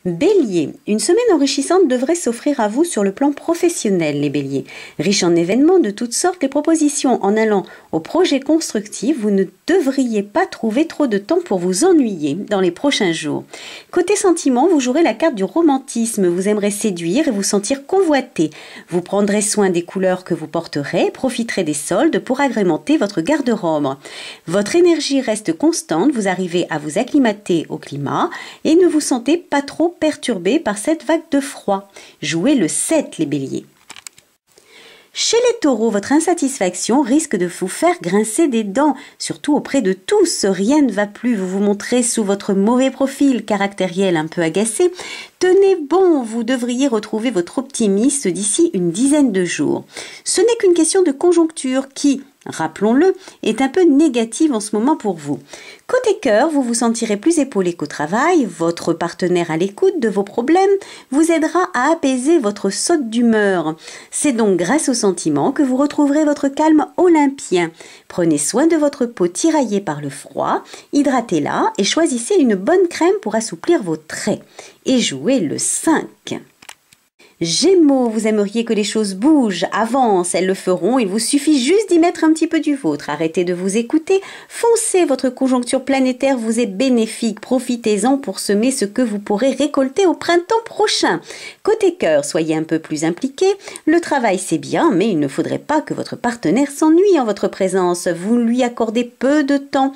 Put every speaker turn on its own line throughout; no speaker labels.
Bélier, une semaine enrichissante devrait s'offrir à vous sur le plan professionnel, les béliers. Riche en événements de toutes sortes, les propositions en allant aux projets constructifs, vous ne devriez pas trouver trop de temps pour vous ennuyer dans les prochains jours. Côté sentiments, vous jouerez la carte du romantisme, vous aimerez séduire et vous sentir convoité. Vous prendrez soin des couleurs que vous porterez, profiterez des soldes pour agrémenter votre garde-robe. Votre énergie reste constante, vous arrivez à vous acclimater au climat et ne vous sentez pas trop perturbé par cette vague de froid. Jouez le 7, les béliers. Chez les taureaux, votre insatisfaction risque de vous faire grincer des dents, surtout auprès de tous. Rien ne va plus, vous vous montrez sous votre mauvais profil caractériel un peu agacé. Tenez bon, vous devriez retrouver votre optimisme d'ici une dizaine de jours. Ce n'est qu'une question de conjoncture qui, rappelons-le, est un peu négative en ce moment pour vous. Côté cœur, vous vous sentirez plus épaulé qu'au travail, votre partenaire à l'écoute de vos problèmes vous aidera à apaiser votre saute d'humeur. C'est donc grâce aux sentiments que vous retrouverez votre calme olympien. Prenez soin de votre peau tiraillée par le froid, hydratez-la et choisissez une bonne crème pour assouplir vos traits. Et jouez le 5. Gémeaux, vous aimeriez que les choses bougent, avancent, elles le feront, il vous suffit juste d'y mettre un petit peu du vôtre. Arrêtez de vous écouter, foncez, votre conjoncture planétaire vous est bénéfique, profitez-en pour semer ce que vous pourrez récolter au printemps prochain. Côté cœur, soyez un peu plus impliqué, le travail c'est bien, mais il ne faudrait pas que votre partenaire s'ennuie en votre présence, vous lui accordez peu de temps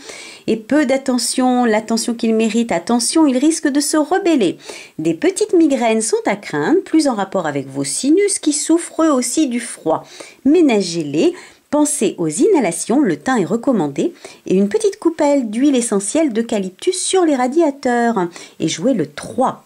et peu d'attention, l'attention qu'il mérite, attention, il risque de se rebeller. Des petites migraines sont à craindre, plus en rapport avec vos sinus qui souffrent eux aussi du froid. Ménagez-les, pensez aux inhalations, le thym est recommandé, et une petite coupelle d'huile essentielle d'eucalyptus sur les radiateurs. Et jouez le 3.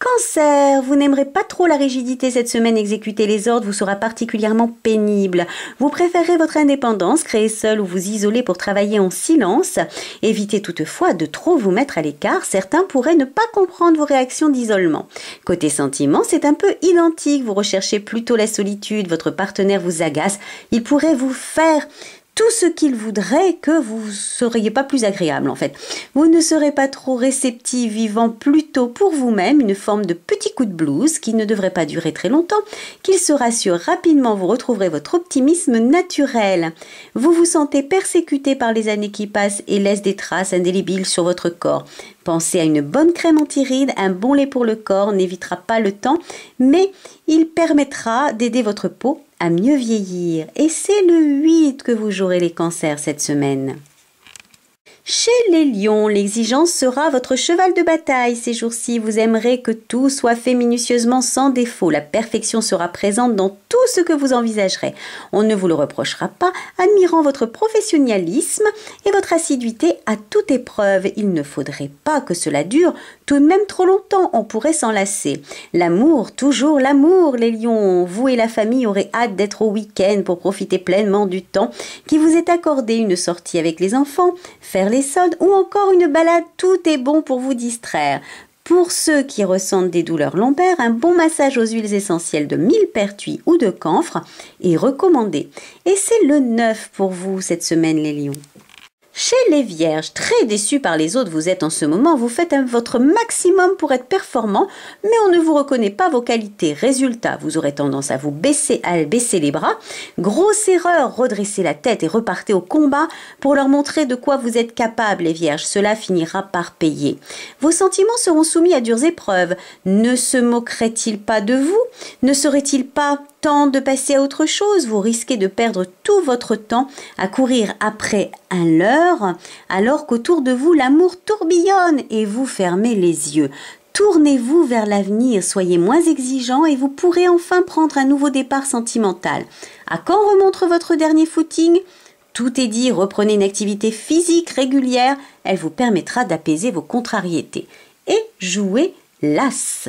Cancer, vous n'aimerez pas trop la rigidité cette semaine, exécuter les ordres vous sera particulièrement pénible. Vous préférez votre indépendance, créer seul ou vous isoler pour travailler en silence. Évitez toutefois de trop vous mettre à l'écart, certains pourraient ne pas comprendre vos réactions d'isolement. Côté sentiments, c'est un peu identique, vous recherchez plutôt la solitude, votre partenaire vous agace, il pourrait vous faire tout ce qu'il voudrait que vous ne seriez pas plus agréable en fait. Vous ne serez pas trop réceptif, vivant plutôt pour vous-même une forme de petit coup de blues qui ne devrait pas durer très longtemps, qu'il se rassure rapidement, vous retrouverez votre optimisme naturel. Vous vous sentez persécuté par les années qui passent et laissent des traces indélébiles sur votre corps. Pensez à une bonne crème anti-rides, un bon lait pour le corps n'évitera pas le temps, mais il permettra d'aider votre peau à mieux vieillir. Et c'est le 8 que vous jouerez les cancers cette semaine. Chez les lions, l'exigence sera votre cheval de bataille. Ces jours-ci, vous aimerez que tout soit fait minutieusement sans défaut. La perfection sera présente dans tout ce que vous envisagerez. On ne vous le reprochera pas, admirant votre professionnalisme et votre assiduité à toute épreuve. Il ne faudrait pas que cela dure tout de même trop longtemps, on pourrait s'en lasser. L'amour, toujours l'amour, les lions. Vous et la famille aurez hâte d'être au week-end pour profiter pleinement du temps qui vous est accordé, une sortie avec les enfants, faire les soldes ou encore une balade, tout est bon pour vous distraire. Pour ceux qui ressentent des douleurs lombaires, un bon massage aux huiles essentielles de millepertuis ou de camphre est recommandé. Et c'est le 9 pour vous cette semaine les lions. Chez les vierges, très déçus par les autres vous êtes en ce moment, vous faites votre maximum pour être performant, mais on ne vous reconnaît pas vos qualités. Résultat, vous aurez tendance à baisser les bras. Grosse erreur, redressez la tête et repartez au combat pour leur montrer de quoi vous êtes capables, les vierges. Cela finira par payer. Vos sentiments seront soumis à dures épreuves. Ne se moquerait-il pas de vous? Ne serait-il pas temps de passer à autre chose? Vous risquez de perdre tout votre temps à courir après un leurre, alors qu'autour de vous l'amour tourbillonne et vous fermez les yeux. Tournez-vous vers l'avenir, soyez moins exigeant et vous pourrez enfin prendre un nouveau départ sentimental. À quand remonte votre dernier footing? Tout est dit, reprenez une activité physique régulière, elle vous permettra d'apaiser vos contrariétés. Et jouez l'as.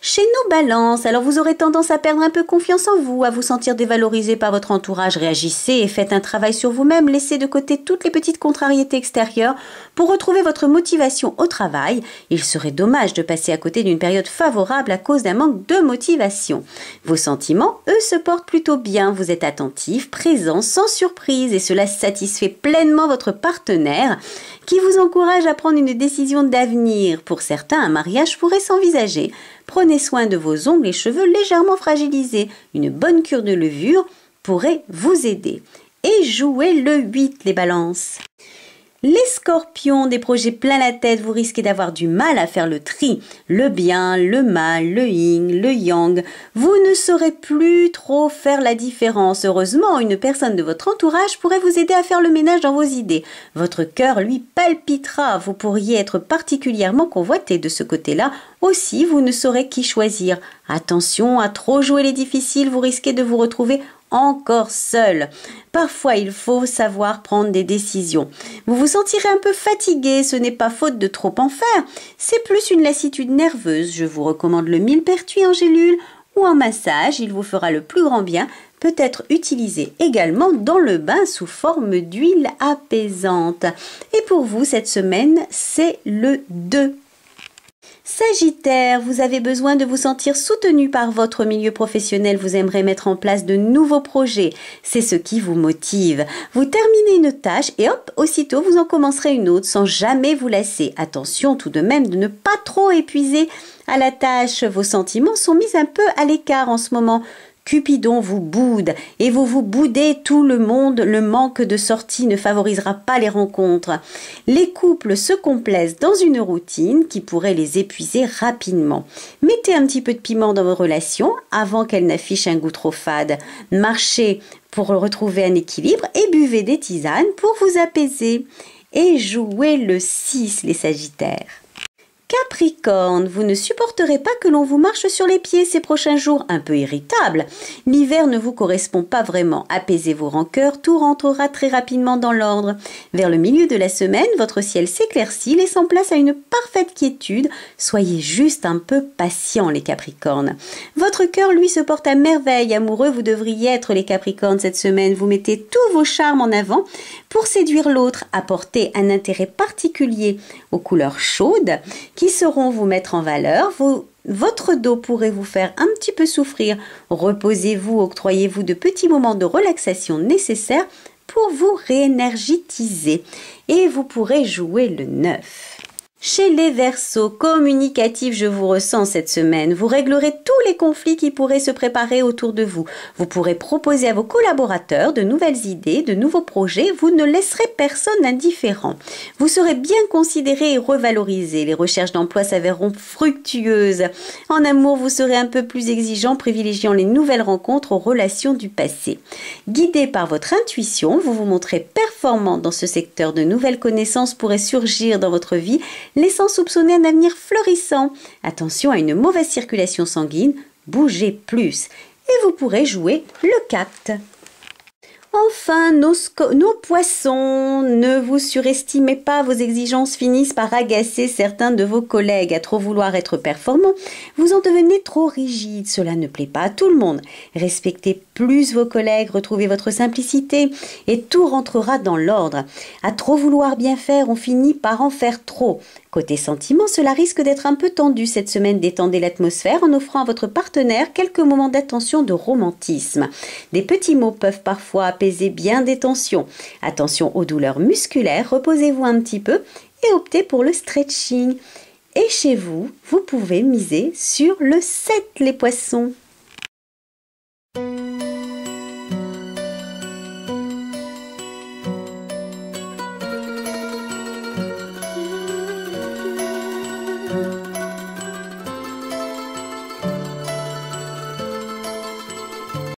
Chez nos balances, alors vous aurez tendance à perdre un peu confiance en vous, à vous sentir dévalorisé par votre entourage. Réagissez et faites un travail sur vous-même. Laissez de côté toutes les petites contrariétés extérieures pour retrouver votre motivation au travail. Il serait dommage de passer à côté d'une période favorable à cause d'un manque de motivation. Vos sentiments, eux, se portent plutôt bien. Vous êtes attentif, présent, sans surprise et cela satisfait pleinement votre partenaire qui vous encourage à prendre une décision d'avenir. Pour certains, un mariage pourrait s'envisager. Prenez soin de vos ongles et cheveux légèrement fragilisés. Une bonne cure de levure pourrait vous aider. Et jouez le 8, les balances. Les scorpions, des projets plein la tête, vous risquez d'avoir du mal à faire le tri. Le bien, le mal, le yin, le yang. Vous ne saurez plus trop faire la différence. Heureusement, une personne de votre entourage pourrait vous aider à faire le ménage dans vos idées. Votre cœur, lui, palpitera. Vous pourriez être particulièrement convoité de ce côté-là. Aussi, vous ne saurez qui choisir. Attention à trop jouer les difficiles, vous risquez de vous retrouver encore seul. Parfois, il faut savoir prendre des décisions. Vous vous sentirez un peu fatigué, ce n'est pas faute de trop en faire. C'est plus une lassitude nerveuse. Je vous recommande le millepertuis en gélule ou en massage. Il vous fera le plus grand bien. Peut être utilisé également dans le bain sous forme d'huile apaisante. Et pour vous, cette semaine, c'est le 2. Sagittaire, vous avez besoin de vous sentir soutenu par votre milieu professionnel. Vous aimerez mettre en place de nouveaux projets. C'est ce qui vous motive. Vous terminez une tâche et hop, aussitôt vous en commencerez une autre sans jamais vous lasser. Attention tout de même de ne pas trop épuiser à la tâche. Vos sentiments sont mis un peu à l'écart en ce moment. Cupidon vous boude et vous vous boudez tout le monde. Le manque de sortie ne favorisera pas les rencontres. Les couples se complaisent dans une routine qui pourrait les épuiser rapidement. Mettez un petit peu de piment dans vos relations avant qu'elles n'affichent un goût trop fade. Marchez pour retrouver un équilibre et buvez des tisanes pour vous apaiser. Et jouez le 6, les Sagittaires. Capricorne, vous ne supporterez pas que l'on vous marche sur les pieds ces prochains jours, un peu irritable. L'hiver ne vous correspond pas vraiment. Apaisez vos rancœurs, tout rentrera très rapidement dans l'ordre. Vers le milieu de la semaine, votre ciel s'éclaircit, laissant place à une parfaite quiétude. Soyez juste un peu patients, les Capricornes. Votre cœur, lui, se porte à merveille. Amoureux, vous devriez être les Capricornes cette semaine. Vous mettez tous vos charmes en avant pour séduire l'autre. Apportez un intérêt particulier aux couleurs chaudes qui sauront vous mettre en valeur. Votre dos pourrait vous faire un petit peu souffrir. Reposez-vous, octroyez-vous de petits moments de relaxation nécessaires pour vous réénergétiser. Et vous pourrez jouer le 9. Chez les Verseaux, communicatifs, je vous ressens cette semaine. Vous réglerez tous les conflits qui pourraient se préparer autour de vous. Vous pourrez proposer à vos collaborateurs de nouvelles idées, de nouveaux projets. Vous ne laisserez personne indifférent. Vous serez bien considéré et revalorisé. Les recherches d'emploi s'avéreront fructueuses. En amour, vous serez un peu plus exigeant, privilégiant les nouvelles rencontres aux relations du passé. Guidé par votre intuition, vous vous montrez performant dans ce secteur. De nouvelles connaissances pourraient surgir dans votre vie, laissant soupçonner un avenir florissant. Attention à une mauvaise circulation sanguine, bougez plus et vous pourrez jouer le 4. Enfin, nos poissons, ne vous surestimez pas, vos exigences finissent par agacer certains de vos collègues. À trop vouloir être performant, vous en devenez trop rigide, cela ne plaît pas à tout le monde. Respectez plus vos collègues, retrouvez votre simplicité et tout rentrera dans l'ordre. À trop vouloir bien faire, on finit par en faire trop. Côté sentiments, cela risque d'être un peu tendu cette semaine. Détendez l'atmosphère en offrant à votre partenaire quelques moments d'attention, de romantisme. Des petits mots peuvent parfois apaiser bien des tensions. Attention aux douleurs musculaires, reposez-vous un petit peu et optez pour le stretching. Et chez vous, vous pouvez miser sur le 7, les poissons.